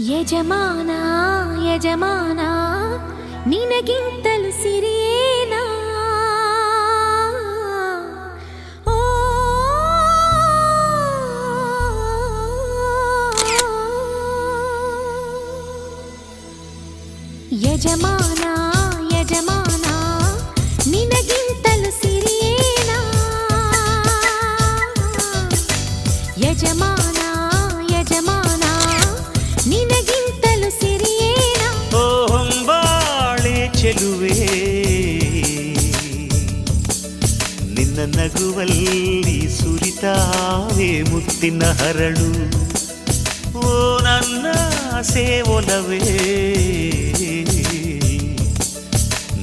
ಯಜಮಾನ ಯಜಮಾನ ನಿನಗಿಂತಲೂ ಸಿರಿಯೇನಾ ಓ ಯಜಮಾನ ಯಜಮಾನ ನಿನಗಿಂತಲೂ ಸಿರಿಯೇನಾ ಯಜಮಾನ ಯಜಮಾನ ನಿನಗಿಂತಲೂ ಸಿರಿಯೇನಾ ಓ ಹೊಂಬಾಳೆ ಚೆಲುವೆ ನಿನ್ನ ನಗುವಲ್ಲಿ ಸುರಿತಾವೆ ಮುತ್ತಿನ ಹರಳು ಓ ನನ್ನ ಸೇವೊಲವೇ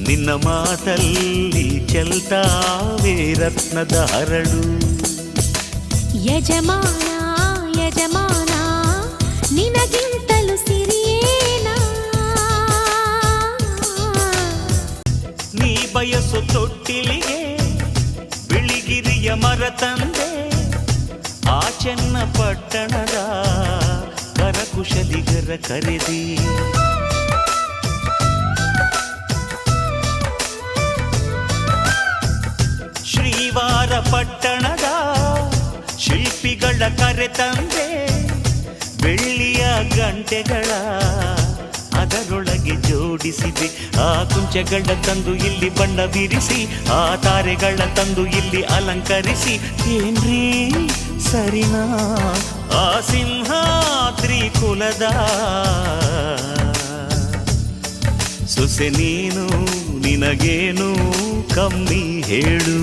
ನಿನ್ನ ಮಾತಲ್ಲಿ ಚೆಲ್ತಾವೆ ರತ್ನದ ಹರಳು ಯಜಮಾನ ಯಜಮಾನ ನಿನಗಿಂತಲೂ ಸಿರಿಯೇನಾ ನೀ ಬಯಸು ತೊಟ್ಟಿಲಿಗೆ ಬಿಳಿಗಿರಿಯ ಮರ ತಂದೆ ಆ ಚೆನ್ನ ಪಟ್ಟಣದ ಕರಕುಶಲಿಗರ ಕರೆದಿ ಶ್ರೀವಾರ ಪಟ್ಟಣದ ಶಿಲ್ಪಿಗಳ ಕರೆ ತಂದೆ ಬೆಳ್ಳಿಯ ಗಂಟೆಗಳ ಅದರೊಳಗೆ ಜೋಡಿಸಿದೆ ಆ ಕುಂಚಗಳ ತಂದು ಇಲ್ಲಿ ಬಣ್ಣ ಬಿರಿಸಿ ಆ ತಾರೆಗಳ ತಂದು ಇಲ್ಲಿ ಅಲಂಕರಿಸಿ ಏನ್ರೀ ಸರಿನಾ ಆ ಸಿಂಹಾದ್ರಿ ಕುಲದ ಸೊಸೆ ನೀನು ನಿನಗೇನು ಕಮ್ಮಿ ಹೇಳು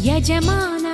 ಯಜಮಾನ